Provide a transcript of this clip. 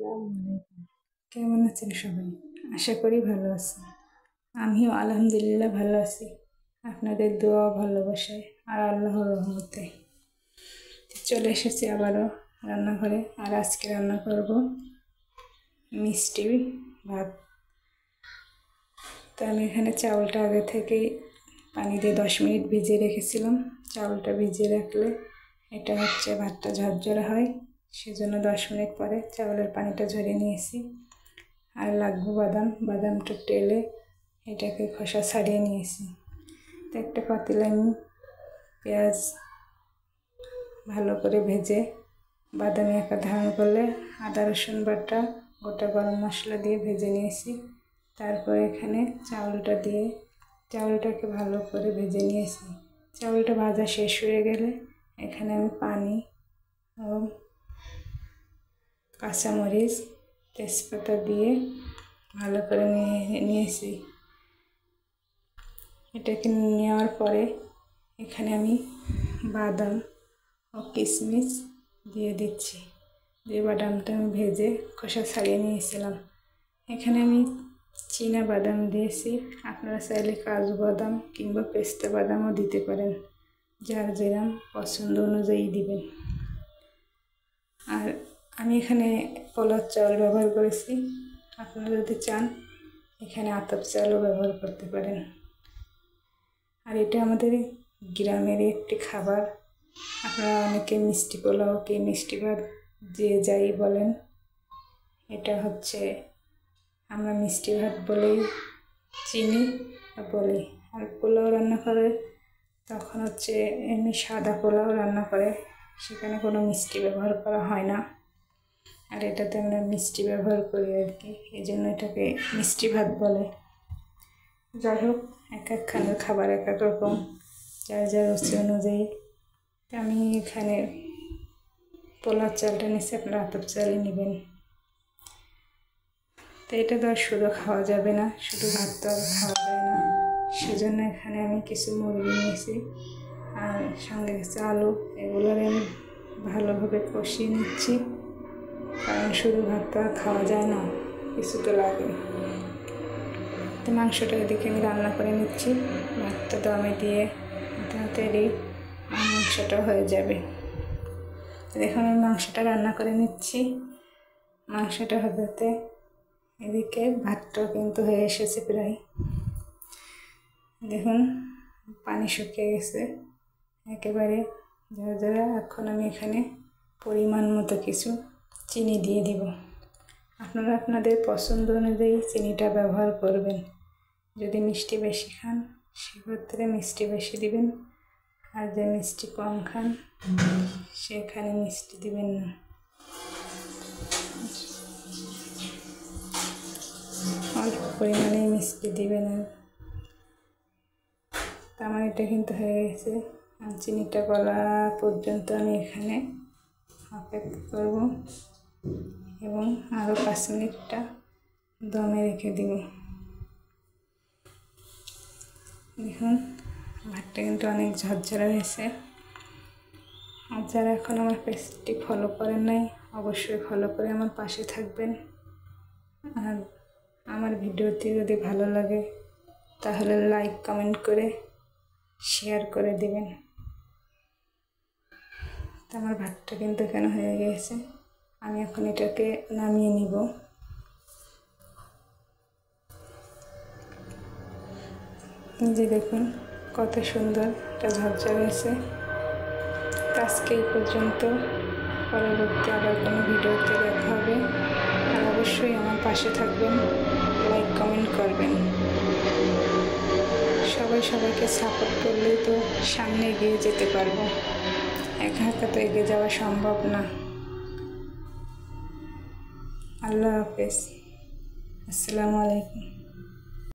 আসসালামু আলাইকুম। কেমন আছেন সবাই? আশা করি ভালো আছেন। আমিও আলহামদুলিল্লাহ ভালো আছি, আপনাদের দোয়া ও ভালোবাসায় আর আল্লাহর রহমতে। চলে এসেছি আবারও রান্নাঘরে। আর আজকে রান্না করব মিষ্টি ভাত। তো আমি এখানে চাউলটা আগে থেকেই পানি দিয়ে 10 মিনিট ভিজিয়ে রেখেছিলাম। চাউলটা ভিজিয়ে রাখলে এটা হচ্ছে ভাতটা ঝরঝরে হয়, সেজন্য 10 মিনিট পরে চাউলের পানিটা ঝরিয়ে নিয়েছি। আর লাগবে বাদামটা টেলে এটাকে খোসা ছাড়িয়ে নিয়েছি। তো একটা পাতিলায় আমি পেঁয়াজ ভালো করে ভেজে বাদামি আকার ধারণ করলে আদা রসুন বাটা গোটা গরম মশলা দিয়ে ভেজে নিয়েছি। তারপরে এখানে চাউলটা দিয়ে চাউলটাকে ভালো করে ভেজে নিয়েছি। চাউলটা ভাজা শেষ হয়ে গেলে এখানে আমি পানি ও কাঁচামরিচ তেজপাতা দিয়ে ভালো করে নিয়েছি। এটাকে নেওয়ার পরে এখানে আমি বাদাম ও কিশমিশ দিয়ে দিচ্ছি। যে বাদামটা আমি ভেজে খোসা ছাড়িয়ে নিয়েছিলাম। এখানে আমি চীনা বাদাম দিয়েছি, আপনারা চাইলে কাজু বাদাম কিংবা পেস্তা বাদামও দিতে পারেন, যার যেরকম পছন্দ অনুযায়ী দিবেন। আর আমি এখানে পোলাও চাউল ব্যবহার করেছি, আপনারা যদি চান এখানে আতপ চালও ব্যবহার করতে পারেন। আর এটা আমাদের গ্রামের একটি খাবার। আপনারা অনেকে মিষ্টি পোলাও কে মিষ্টি ভাত যে যাই বলেন, এটা হচ্ছে আমরা মিষ্টি ভাত বলেই চিনি বলি। আর পোলাও রান্না করে তখন হচ্ছে এমনি সাদা পোলাও রান্না করে, সেখানে কোনো মিষ্টি ব্যবহার করা হয় না। আর এটাতে আমরা মিষ্টি ব্যবহার করি আর কি, এই জন্য এটাকে মিষ্টি ভাত বলে। যাই হোক, এক একখানের খাবার এক এক রকম, যার যার রুচি অনুযায়ী। আমি এখানে পোলাও চালটা নিচ্ছি, আপনারা আতপ চালই নেবেন। তো এটা তো আর শুধু খাওয়া যাবে না, শুধু ভাত তো আর খাওয়া যায় না, সেজন্য এখানে আমি কিছু মুরগি নিয়েছি আর সঙ্গে কিছু আলু, এগুলোর আমি ভালোভাবে কষিয়ে নিচ্ছি, কারণ শুধু ভাত তো আর খাওয়া যায় না, কিছু তো লাগে। তো মাংসটা এদিকে আমি রান্না করে নিচ্ছি। ভাতটা দমে দিয়ে তাড়াতাড়ি মাংসটা হয়ে যাবে। দেখুন আমি মাংসটা রান্না করে নিচ্ছি। মাংসটা হতে এদিকে ভাতটাও কিন্তু হয়ে এসেছে প্রায়। দেখুন পানি শুকিয়ে গেছে একেবারে ঝরঝরে। এখন আমি এখানে পরিমাণ মতো কিছু চিনি দিয়ে দিব। আপনারা আপনাদের পছন্দ অনুযায়ী চিনিটা ব্যবহার করবেন। যদি মিষ্টি বেশি খান সেক্ষেত্রে মিষ্টি বেশি দিবেন, আর যে মিষ্টি কম খান সেখানে মিষ্টি দিবেন না। অল্প পরিমাণে মিষ্টি দিবেন। আর আমার এটা কিন্তু হয়ে গেছে। আর চিনিটা গলা পর্যন্ত আমি এখানে অপেক্ষা করব এবং আরও 5 মিনিটটা দমে রেখে দিব। দেখুন ভাতটা কিন্তু অনেক ঝরঝরা হয়েছে। আর যারা এখন আমার পেজটি ফলো করেন নাই, অবশ্যই ফলো করে আমার পাশে থাকবেন। আর আমার ভিডিওটি যদি ভালো লাগে তাহলে লাইক কমেন্ট করে শেয়ার করে দিবেন। তো আমার ভাতটা কিন্তু এখানে হয়ে গিয়েছে, আমি এখন এটাকে নামিয়ে নিব। যে দেখুন কত সুন্দর এটা ঝরঝরে হয়েছে। আজকে এই পর্যন্ত, পরবর্তী আবার কোনো ভিডিওতে দেখা হবে। আর অবশ্যই আমার পাশে থাকবেন, লাইক কমেন্ট করবেন। সবাইকে সাপোর্ট করলেই তো সামনে এগিয়ে যেতে পারবো, একা একা তো এগিয়ে যাওয়া সম্ভব না। আল্লাহ হাফেজ, আসসালামু আলাইকুম।